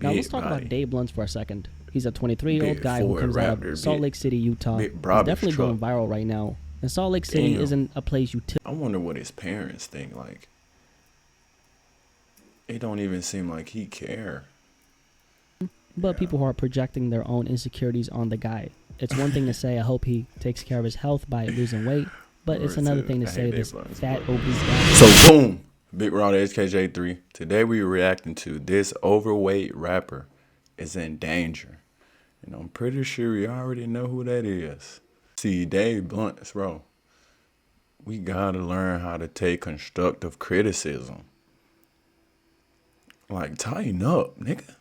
Now let's talk about Dave Blunt's for a second. He's a 23-year-old guy who comes out of Salt Lake City, Utah. He's definitely going viral right now. And Salt Lake City isn't a place you I wonder what his parents think. Like, it don't even seem like he care. But people who are projecting their own insecurities on the guy. It's one thing to say, I hope he takes care of his health by losing weight. But it's another thing to say this fat, obese guy. So boom, Big Rald HKJ3. Today we are reacting to this overweight rapper is in danger. And I'm pretty sure you already know who that is. See, Dave Blunt, bro. We gotta learn how to take constructive criticism. Like, tighten up, nigga.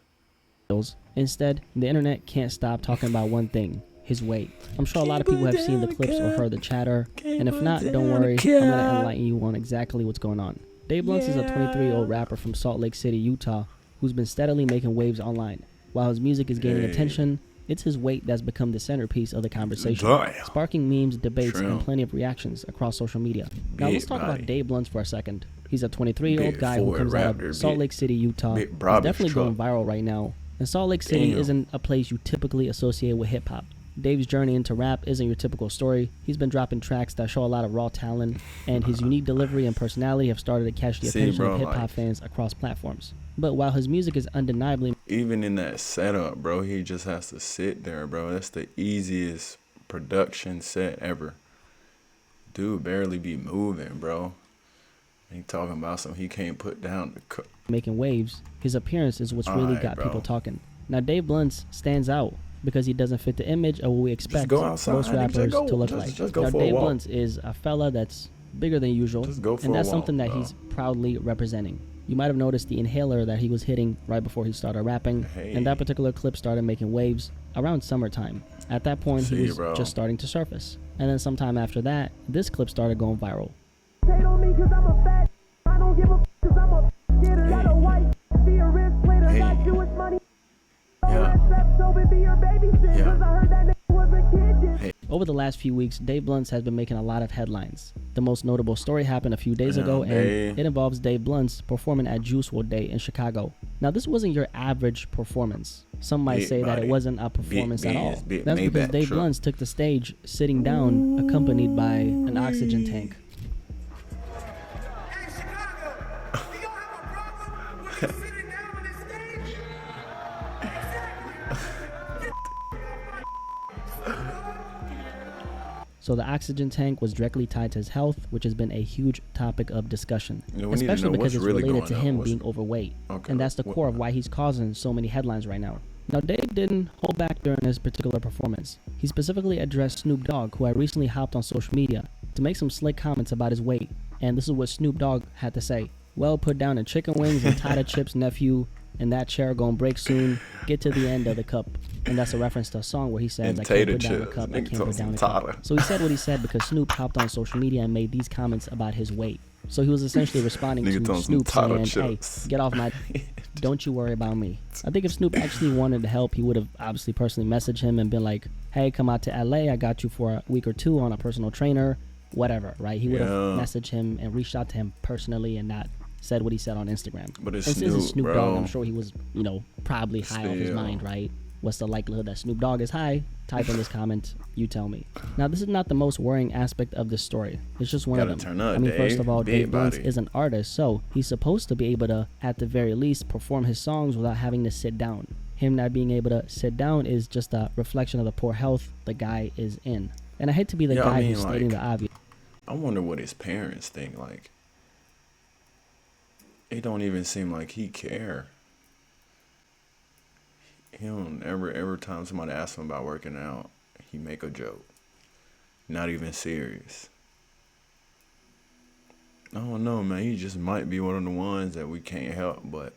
Instead, the internet can't stop talking about one thing, his weight. I'm sure a lot of people have seen the clips or heard the chatter, and if not, don't worry, I'm gonna enlighten you on exactly what's going on. Dave Blunt is a 23-year-old rapper from Salt Lake City, Utah, who's been steadily making waves online. While his music is gaining attention, it's his weight that's become the centerpiece of the conversation, sparking memes, debates, and plenty of reactions across social media. Now let's talk about Dave Blunt for a second. He's a 23-year-old guy who comes out of Salt Lake City, Utah. He's definitely going viral right now. And Salt Lake City isn't a place you typically associate with hip-hop. Dave's journey into rap isn't your typical story. He's been dropping tracks that show a lot of raw talent, and his unique delivery and personality have started to catch the attention of hip-hop fans across platforms. But while his music is undeniably... Even in that setup, bro, he just has to sit there, bro. That's the easiest production set ever. Dude barely be moving, bro. He talking about something he can't put down. Making waves, his appearance is what's really got people talking. Now, Dave Blunt stands out because he doesn't fit the image of what we expect most rappers to look like. Now, Dave Blunt is a fella that's bigger than usual, and that's something that he's proudly representing. You might have noticed the inhaler that he was hitting right before he started rapping, and that particular clip started making waves around summertime. At that point, he was just starting to surface. And then sometime after that, this clip started going viral. Over the last few weeks, Dave Blunt has been making a lot of headlines. The most notable story happened a few days ago, and it involves Dave Blunt performing at Juice WRLD Day in Chicago. Now, this wasn't your average performance. Some might say that it wasn't a performance at all. That's because Dave Blunt took the stage sitting down, accompanied by an oxygen tank. So the oxygen tank was directly tied to his health, which has been a huge topic of discussion, especially because it's related to him being overweight. And that's the core of why he's causing so many headlines right now. Now, Dave didn't hold back during his particular performance. He specifically addressed Snoop Dogg, who had recently hopped on social media to make some slick comments about his weight. And this is what Snoop Dogg had to say. Well, put down the chicken wings and tie the chips, nephew, and that chair gonna break soon. Get to the end of the cup. And that's a reference to a song where he says, I can't put down the cup, I can't put down the cup. So he said what he said because Snoop hopped on social media and made these comments about his weight. So he was essentially responding to Snoop saying, hey, get off my... Don't you worry about me. I think if Snoop actually wanted to help, he would have obviously personally messaged him and been like, hey, come out to LA. I got you for a week or two on a personal trainer, whatever, right? He would have messaged him and reached out to him personally and not said what he said on Instagram. But it's Snoop Dogg, I'm sure he was, probably high off his mind, right? What's the likelihood that Snoop Dogg is high? Type in this comment, you tell me. Now, this is not the most worrying aspect of this story. It's just one of them. I mean, first of all, Dave Blunt is an artist, so he's supposed to be able to, at the very least, perform his songs without having to sit down. Him not being able to sit down is just a reflection of the poor health the guy is in. And I hate to be the guy who's stating the obvious. I wonder what his parents think. Like, it don't even seem like he care. He don't every time somebody asks him about working out, he make a joke. Not even serious. I don't know, man. He just might be one of the ones that we can't help, but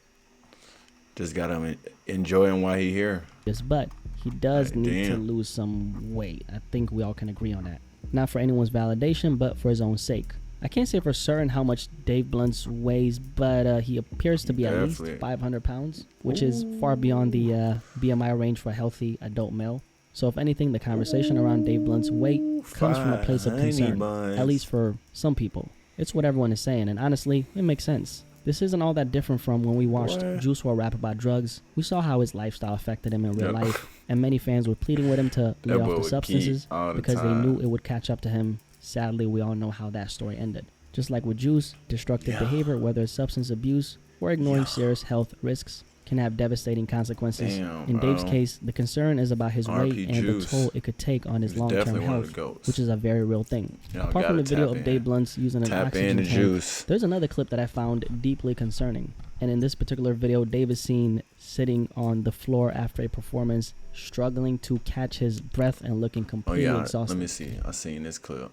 just gotta enjoy him while he here. But he does need to lose some weight. I think we all can agree on that. Not for anyone's validation, but for his own sake. I can't say for certain how much Dave Blunt weighs, but he appears to be at least 500 pounds, which is far beyond the BMI range for a healthy adult male. So if anything, the conversation around Dave Blunt's weight comes from a place of concern, at least for some people. It's what everyone is saying, and honestly, it makes sense. This isn't all that different from when we watched Juice WRLD rap about drugs. We saw how his lifestyle affected him in real life, and many fans were pleading with him to lay off the substances because they knew it would catch up to him. Sadly, we all know how that story ended. Just like with Juice, destructive behavior, whether it's substance abuse or ignoring serious health risks, can have devastating consequences. In Dave's case, the concern is about his weight and the toll it could take on his long-term health, which is a very real thing. Apart from the video of Dave Blunt's using an oxygen tank, there's another clip that I found deeply concerning. And in this particular video, Dave is seen sitting on the floor after a performance, struggling to catch his breath and looking completely exhausted. Let me see. I seen this clip.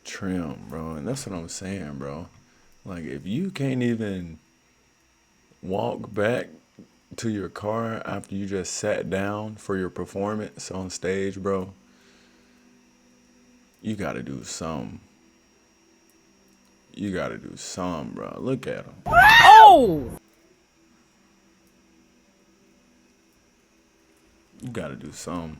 Trim, bro. And that's what I'm saying, bro. Like, if you can't even walk back to your car after you just sat down for your performance on stage, bro, you gotta do something. You gotta do something, bro. Look at him. Oh! You gotta do something.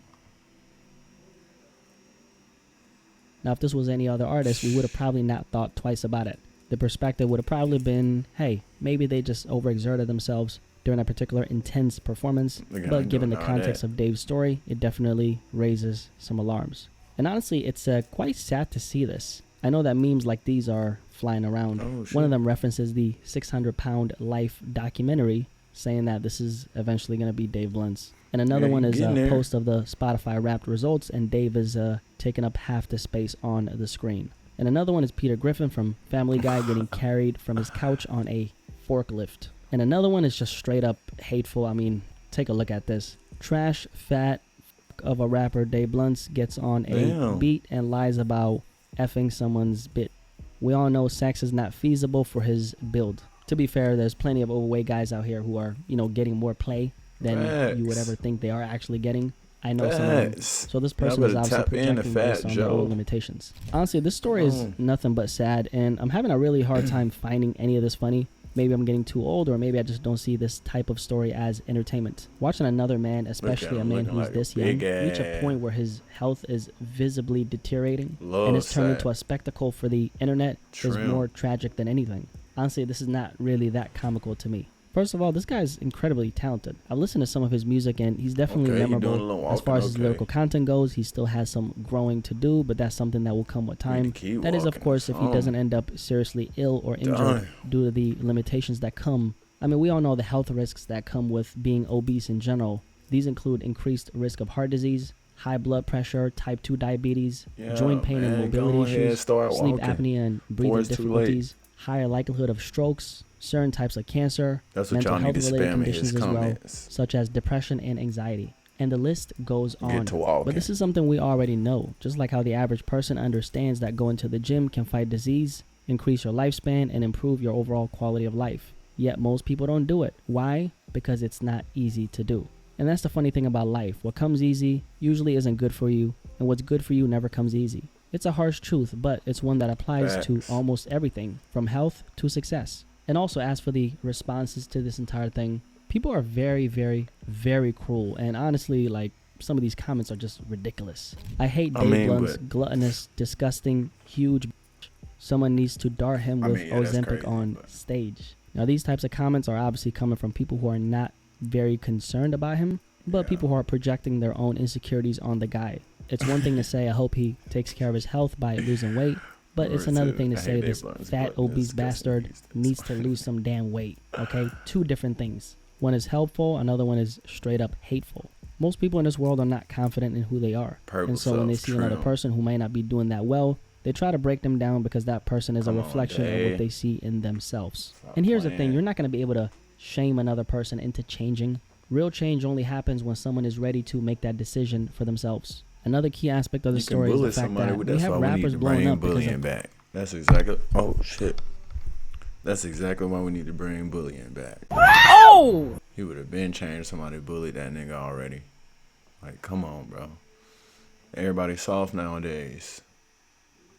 Now, if this was any other artist, we would have probably not thought twice about it. The perspective would have probably been, hey, maybe they just overexerted themselves during a particular intense performance. But given the context of Dave's story, it definitely raises some alarms. And honestly, it's quite sad to see this. I know that memes like these are flying around. One of them references the 600-pound Life documentary, saying that this is eventually going to be Dave Blunt's. And another one is a post of the Spotify Wrapped results, and Dave is taking up half the space on the screen. And another one is Peter Griffin from Family Guy getting carried from his couch on a forklift. And another one is just straight up hateful. I mean, take a look at this. Trash fat of a rapper, Dave Blunt, gets on a beat and lies about effing someone's bit. We all know sex is not feasible for his build. To be fair, there's plenty of overweight guys out here who are, getting more play than you would ever think they are actually getting. I know some of them. So this person is obviously projecting based on their own limitations. Honestly, this story is nothing but sad, and I'm having a really hard time finding any of this funny. Maybe I'm getting too old, or maybe I just don't see this type of story as entertainment. Watching another man, especially a man who's this young, reach a point where his health is visibly deteriorating and is turned into a spectacle for the internet is more tragic than anything. Honestly, this is not really that comical to me. First of all, this guy is incredibly talented. I've listened to some of his music, and he's definitely memorable. As far as his lyrical content goes, he still has some growing to do, but that's something that will come with time. That is, of course, if he doesn't end up seriously ill or injured due to the limitations that come. I mean, we all know the health risks that come with being obese in general. These include increased risk of heart disease, high blood pressure, type 2 diabetes, joint pain and mobility issues, sleep apnea and breathing difficulties, higher likelihood of strokes, certain types of cancer, mental health related conditions as well, such as depression and anxiety. And the list goes on. But this is something we already know, just like how the average person understands that going to the gym can fight disease, increase your lifespan, and improve your overall quality of life. Yet most people don't do it. Why? Because it's not easy to do. And that's the funny thing about life. What comes easy usually isn't good for you, and what's good for you never comes easy. It's a harsh truth, but it's one that applies to almost everything, from health to success. And also, as for the responses to this entire thing, people are very, very, very cruel. And honestly, like, some of these comments are just ridiculous. I hate Dave Blunt's gluttonous, disgusting, huge bitch. Someone needs to dart him with Ozempic on stage. Now, these types of comments are obviously coming from people who are not very concerned about him, but people who are projecting their own insecurities on the guy. It's one thing to say, I hope he takes care of his health by losing weight. But it's another thing to say this fat, obese bastard needs to lose some damn weight, okay? Two different things. One is helpful, another one is straight up hateful. Most people in this world are not confident in who they are. And so when they see another person who may not be doing that well, they try to break them down because that person is a reflection of what they see in themselves. And here's the thing, you're not going to be able to shame another person into changing. Real change only happens when someone is ready to make that decision for themselves. Another key aspect of the story is the fact that we have rappers blowing up because of back. That's exactly. Oh shit. That's exactly why we need to bring bullying back. Oh! He would have been changed. Somebody bullied that nigga already. Like, come on, bro. Everybody's soft nowadays.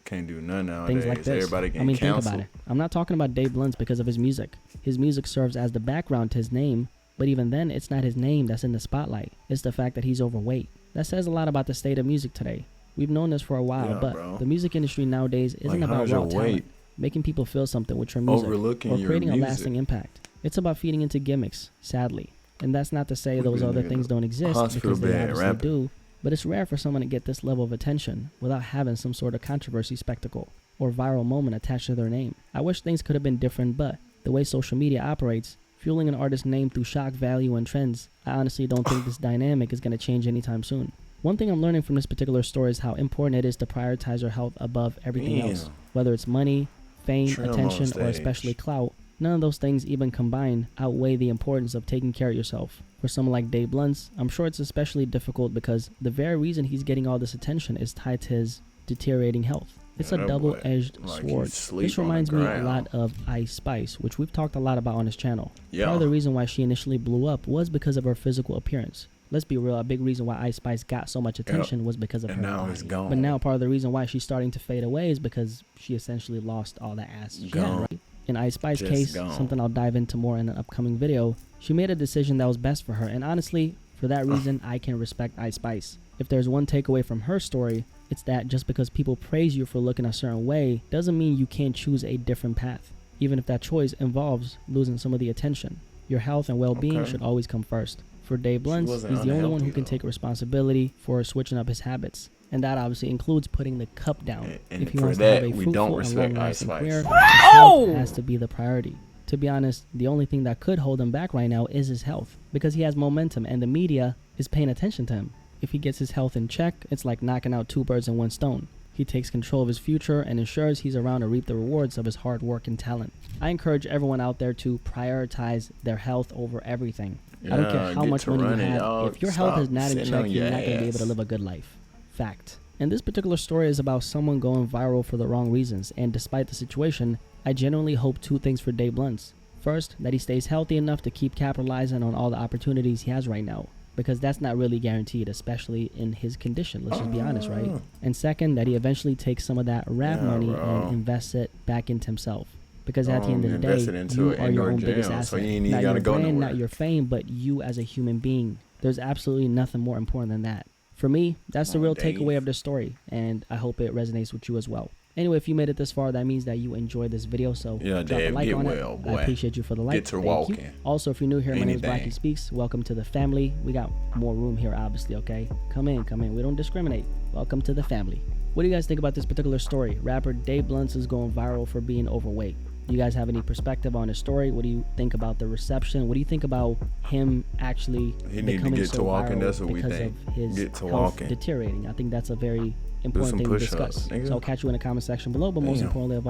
Can't do nothing nowadays. Things like this. Everybody getting canceled. Think about it. I'm not talking about Dave Blunt because of his music. His music serves as the background to his name, but even then, it's not his name that's in the spotlight. It's the fact that he's overweight. That says a lot about the state of music today. We've known this for a while, but the music industry nowadays isn't about raw talent. making people feel something with your music, overlooking or creating your a music. lasting impact. It's about feeding into gimmicks, sadly. And that's not to say those other things don't exist, because they obviously do. But it's rare for someone to get this level of attention without having some sort of controversy spectacle or viral moment attached to their name. I wish things could have been different, but the way social media operates, fueling an artist's name through shock value and trends, I honestly don't think this dynamic is going to change anytime soon. One thing I'm learning from this particular story is how important it is to prioritize your health above everything else. Whether it's money, fame, attention, or especially clout, none of those things even combined outweigh the importance of taking care of yourself. For someone like Dave Bluntz, I'm sure it's especially difficult because the very reason he's getting all this attention is tied to his deteriorating health. It's a double-edged sword. This reminds me a lot of Ice Spice, which we've talked a lot about on his channel. Part of the reason why she initially blew up was because of her physical appearance. Let's be real, a big reason why Ice Spice got so much attention was because of her body. It's gone. But now part of the reason why she's starting to fade away is because she essentially lost all the ass she had, right? In Ice Spice's case, something I'll dive into more in an upcoming video, she made a decision that was best for her, and honestly, for that reason, I can respect Ice Spice. If there's one takeaway from her story, it's that just because people praise you for looking a certain way doesn't mean you can't choose a different path, even if that choice involves losing some of the attention. Your health and well-being should always come first. For Dave Bluntz, he's the only one who can take responsibility for switching up his habits. And that obviously includes putting the cup down. And if he wants to have a fruitful and long-lasting career, his health has to be the priority. To be honest, the only thing that could hold him back right now is his health, because he has momentum and the media is paying attention to him. If he gets his health in check, it's like knocking out 2 birds in 1 stone. He takes control of his future and ensures he's around to reap the rewards of his hard work and talent. I encourage everyone out there to prioritize their health over everything. I don't care how much money you have. If your health is not in check, you're not going to be able to live a good life. Fact. And this particular story is about someone going viral for the wrong reasons, and despite the situation, I genuinely hope 2 things for Dave Bluntz. First, that he stays healthy enough to keep capitalizing on all the opportunities he has right now, because that's not really guaranteed, especially in his condition, let's just be honest, right? And second, that he eventually takes some of that rap money and invests it back into himself. Because at the end of the day, you are your own biggest asset. Not your brand, not your fame, but you as a human being. There's absolutely nothing more important than that. For me, that's the real takeaway of this story, and I hope it resonates with you as well. Anyway, if you made it this far, that means that you enjoyed this video, so drop a like on it. I appreciate you for the like. Get to walking. You. Also, if you're new here, my name is Blackie Speaks. Welcome to the family. We got more room here, obviously, okay? Come in. We don't discriminate. Welcome to the family. What do you guys think about this particular story? Rapper Dave Bluntz is going viral for being overweight. Do you guys have any perspective on his story? What do you think about the reception? What do you think about him actually becoming so viral because of his health deteriorating? I think that's a very important thing to discuss. So I'll catch you in the comment section below, but most importantly of all,